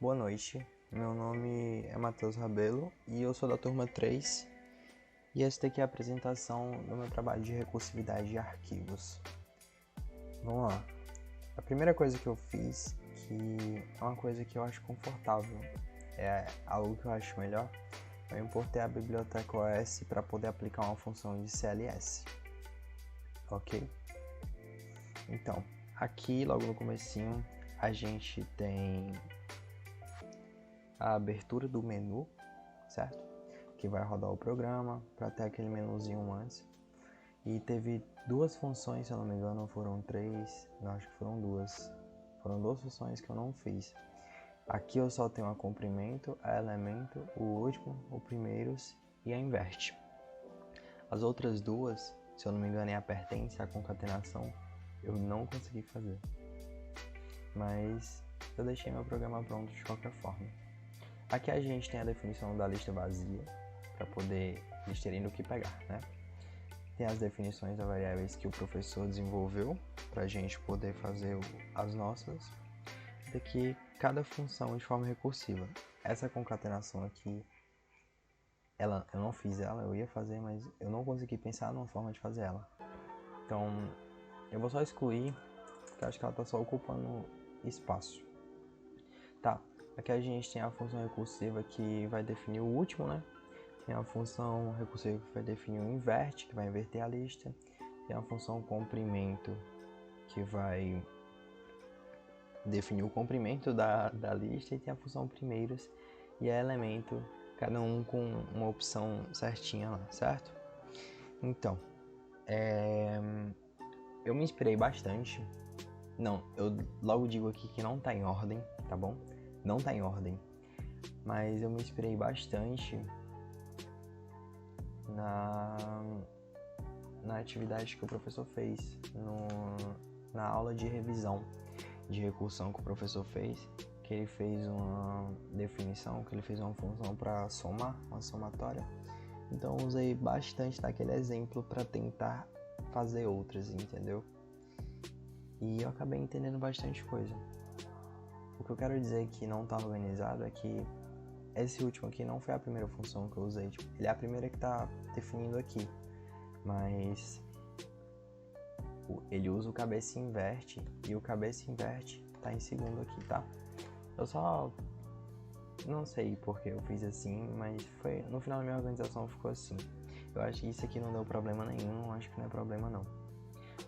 Boa noite, meu nome é Matheus Rabelo e eu sou da turma 3 e esta aqui é a apresentação do meu trabalho de recursividade de arquivos. Vamos lá. A primeira coisa que eu fiz, que é uma coisa que eu acho confortável, é algo que eu acho melhor, eu importei a biblioteca OS para poder aplicar uma função de CLS. Ok? Então, aqui logo no comecinho a gente tem a abertura do menu, certo? Que vai rodar o programa para ter aquele menuzinho antes. E teve duas funções, se eu não me engano, foram três, não, acho que foram duas. Foram duas funções que eu não fiz. Aqui eu só tenho a comprimento, a elemento, o último, o primeiros e a inverte. As outras duas, se eu não me engano, é a pertence e a concatenação, eu não consegui fazer. Mas eu deixei meu programa pronto de qualquer forma. Aqui a gente tem a definição da lista vazia, para poder eles terem do que pegar, né? Tem as definições das variáveis que o professor desenvolveu, para a gente poder fazer as nossas. Daqui cada função de forma recursiva. Essa concatenação aqui, eu não fiz ela, eu ia fazer, mas eu não consegui pensar numa forma de fazer ela. Então, eu vou só excluir, porque eu acho que ela está só ocupando espaço. Tá, aqui a gente tem a função recursiva que vai definir o último, né? Tem a função recursiva que vai definir o inverte, que vai inverter a lista. Tem a função comprimento, que vai definir o comprimento da lista. E tem a função primeiros e a elemento, cada um com uma opção certinha lá, certo? Então, eu me inspirei bastante. Não, eu logo digo aqui que não tá em ordem, tá bom? Não tá em ordem. Mas eu me inspirei bastante na atividade que o professor fez, na aula de revisão de recursão que o professor fez, que ele fez uma definição, que ele fez uma função para somar, uma somatória. Então eu usei bastante daquele exemplo para tentar fazer outras, entendeu? E eu acabei entendendo bastante coisa. O que eu quero dizer que não está organizado é que esse último aqui não foi a primeira função que eu usei, tipo, ele é a primeira que está definindo aqui, mas ele usa o cabeça e inverte, e o cabeça e inverte tá em segundo aqui, tá? Eu só não sei porque eu fiz assim, mas foi no final da minha organização ficou assim. Eu acho que isso aqui não deu problema nenhum, acho que não é problema não,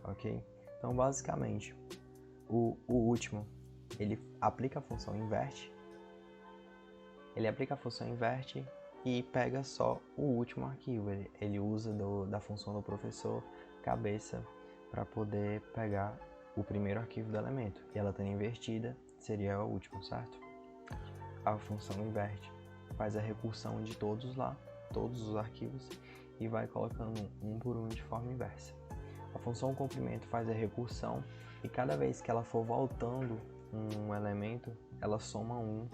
ok? Então basicamente, o último, ele aplica a função inverte, e pega só o último arquivo. Ele usa da função do professor cabeça para poder pegar o primeiro arquivo do elemento. E ela tendo invertida, seria o último, certo? A função inverte faz a recursão de todos lá, todos os arquivos, e vai colocando um por um de forma inversa. A função comprimento faz a recursão, e cada vez que ela for voltando um elemento, ela soma um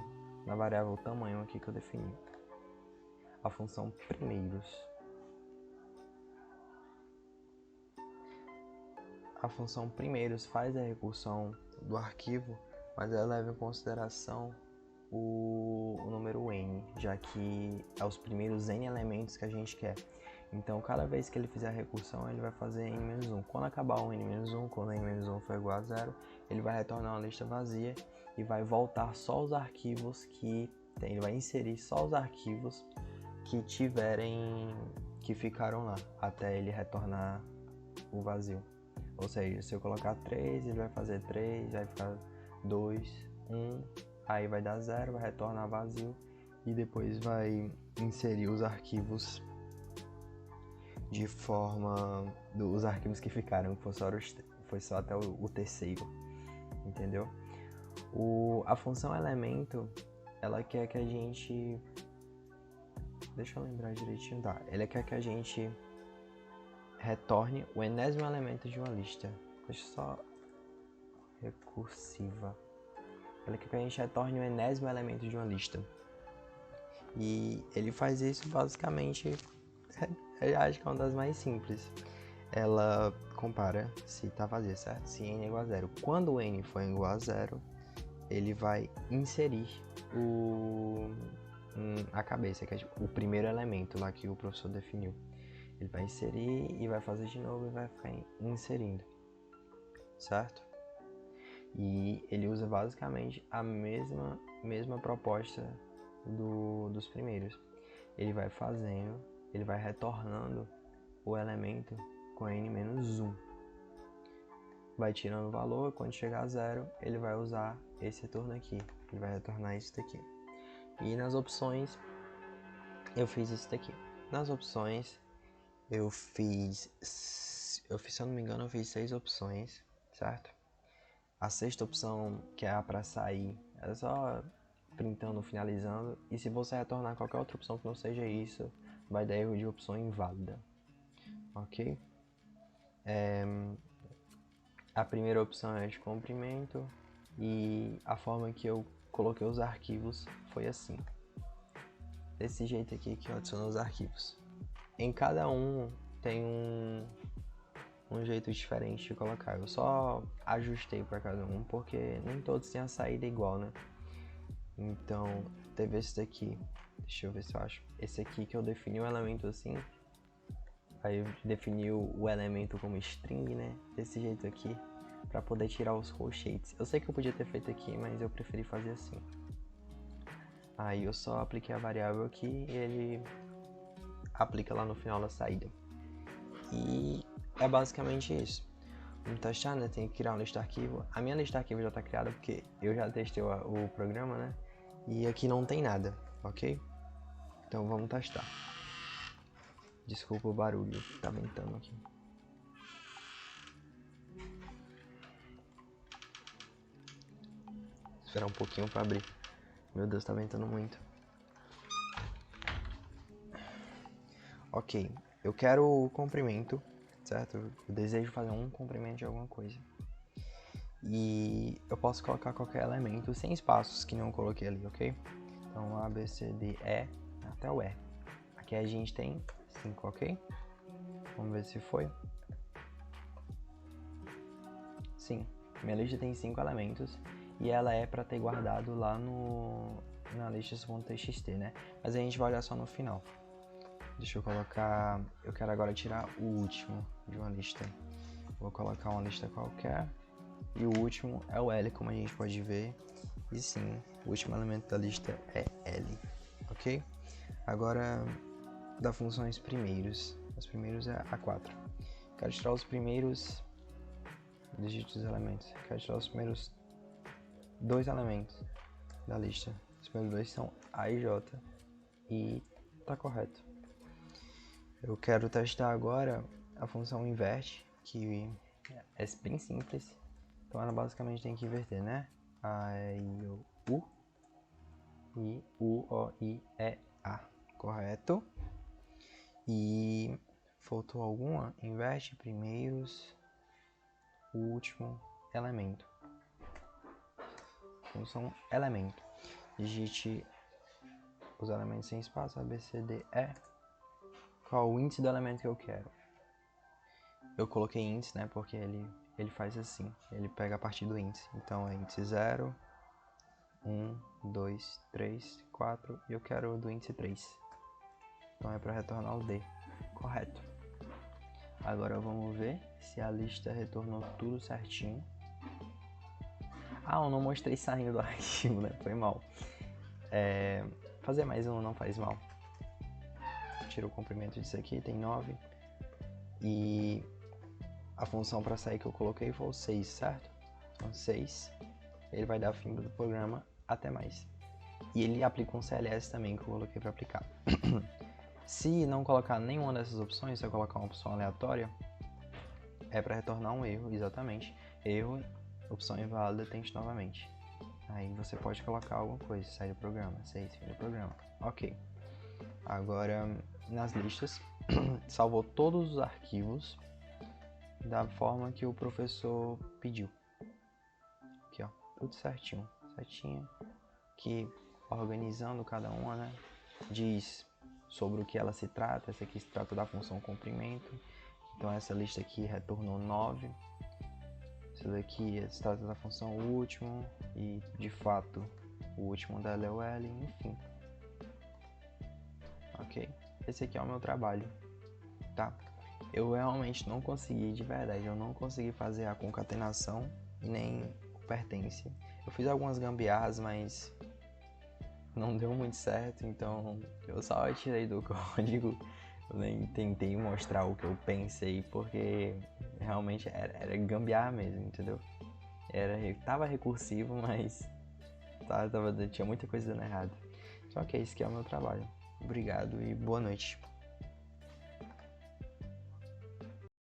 na variável tamanho aqui que eu defini. A função primeiros. A função primeiros faz a recursão do arquivo, mas ela leva em consideração o número n, já que é os primeiros n elementos que a gente quer. Então, cada vez que ele fizer a recursão, ele vai fazer n-1. Quando acabar o n-1, quando n-1 for igual a 0, ele vai retornar uma lista vazia e vai voltar só os arquivos que tem. Ele vai inserir só os arquivos que ficaram lá, até ele retornar o vazio. Ou seja, se eu colocar 3, ele vai fazer 3, vai ficar 2, 1, aí vai dar 0, vai retornar vazio e depois vai inserir os arquivos de forma dos arquivos que ficaram, que foi só até o terceiro, entendeu? A função elemento, ela quer que a gente, deixa eu lembrar direitinho, tá? Ela quer que a gente retorne o enésimo elemento de uma lista. Deixa eu só recursiva. Ela quer que a gente retorne o enésimo elemento de uma lista. E ele faz isso basicamente, eu acho que é uma das mais simples. Ela compara se tá vazia, certo? Se n é igual a 0. Quando n for igual a 0, ele vai inserir a cabeça, que é tipo, o primeiro elemento lá que o professor definiu. Ele vai inserir e vai fazer de novo e vai ficar inserindo, certo? E ele usa basicamente a mesma proposta dos primeiros. Ele vai fazendo, ele vai retornando o elemento com n-1. Vai tirando o valor, quando chegar a zero, ele vai usar esse retorno aqui. Ele vai retornar isso daqui. E nas opções, eu fiz isso daqui. Nas opções, eu fiz, se eu não me engano, eu fiz 6 opções, certo? A sexta opção, que é a para sair, é só printando, finalizando. E se você retornar qualquer outra opção que não seja isso, vai dar erro de opção inválida. Ok? A primeira opção é de comprimento. E a forma que eu coloquei os arquivos foi assim. Desse jeito aqui que eu adiciono os arquivos. Em cada um tem um jeito diferente de colocar. Eu só ajustei para cada um porque nem todos têm a saída igual, né? Então, teve esse daqui. Deixa eu ver se eu acho. Esse aqui que eu defini o elemento assim. Aí eu defini o elemento como string, né? Desse jeito aqui. Para poder tirar os colchetes. Eu sei que eu podia ter feito aqui, mas eu preferi fazer assim. Aí eu só apliquei a variável aqui e ele aplica lá no final da saída. E é basicamente isso. Vamos testar, né? Tem que criar uma lista arquivo. A minha lista arquivo já está criada porque eu já testei o programa, né? E aqui não tem nada, ok? Então vamos testar. Desculpa o barulho, tá ventando aqui. Esperar um pouquinho para abrir. Meu Deus, tá ventando muito. Ok, eu quero o comprimento, certo? Eu desejo fazer um comprimento de alguma coisa. E eu posso colocar qualquer elemento sem espaços que não coloquei ali, ok? Então A, B, C, D, E, até o E. Aqui a gente tem 5, ok? Vamos ver se foi. Sim, minha lista tem 5 elementos e ela é para ter guardado lá na lista.txt, né? Mas a gente vai olhar só no final. Deixa eu colocar... Eu quero agora tirar o último de uma lista. Vou colocar uma lista qualquer. E o último é o L, como a gente pode ver. E sim, o último elemento da lista é L. Ok? Agora, da funções primeiros. Os primeiros é A4. Quero tirar os primeiros dígitos dos elementos. Quero tirar os primeiros 2 elementos da lista. Os primeiros 2 são A e J. E tá correto. Eu quero testar agora a função inverte, que é bem simples. Então ela basicamente tem que inverter, né? A, I, O, U. E U, O, I, E, A. Correto. E faltou alguma? Inverte primeiros, o último elemento. Função elemento. Digite os elementos sem espaço, A, B, C, D, E. Qual o índice do elemento que eu quero? Eu coloquei índice, né? Porque ele faz assim. Ele pega a partir do índice. Então é índice 0, 1, 2, 3, 4. E eu quero o do índice 3. Então é para retornar o D. Correto. Agora vamos ver se a lista retornou tudo certinho. Ah, eu não mostrei saindo do arquivo, né? Foi mal. Fazer mais um não faz mal. Tira o comprimento disso aqui, tem 9. E a função para sair que eu coloquei foi o 6, certo? Então 6, ele vai dar fim do programa, até mais. E ele aplica um CLS também que eu coloquei para aplicar. Se não colocar nenhuma dessas opções, se eu colocar uma opção aleatória, é para retornar um erro, exatamente. Erro, opção inválida, tente novamente. Aí você pode colocar alguma coisa, sair do programa, 6, fim do programa. Ok. Agora, nas listas, salvou todos os arquivos da forma que o professor pediu. Aqui, ó, tudo certinho, que organizando cada uma, né, diz sobre o que ela se trata. Essa aqui se trata da função comprimento, então essa lista aqui retornou 9. Essa daqui se trata da função último e, de fato, o último dela é o L, enfim. Ok? Esse aqui é o meu trabalho, tá? Eu realmente não consegui, de verdade, eu não consegui fazer a concatenação e nem o pertence. Eu fiz algumas gambiarras, mas não deu muito certo, então eu só tirei do código. Eu nem tentei mostrar o que eu pensei, porque realmente era gambiarra mesmo, entendeu? Tava recursivo, mas tinha muita coisa dando errado. Só que esse que é o meu trabalho. Obrigado e boa noite.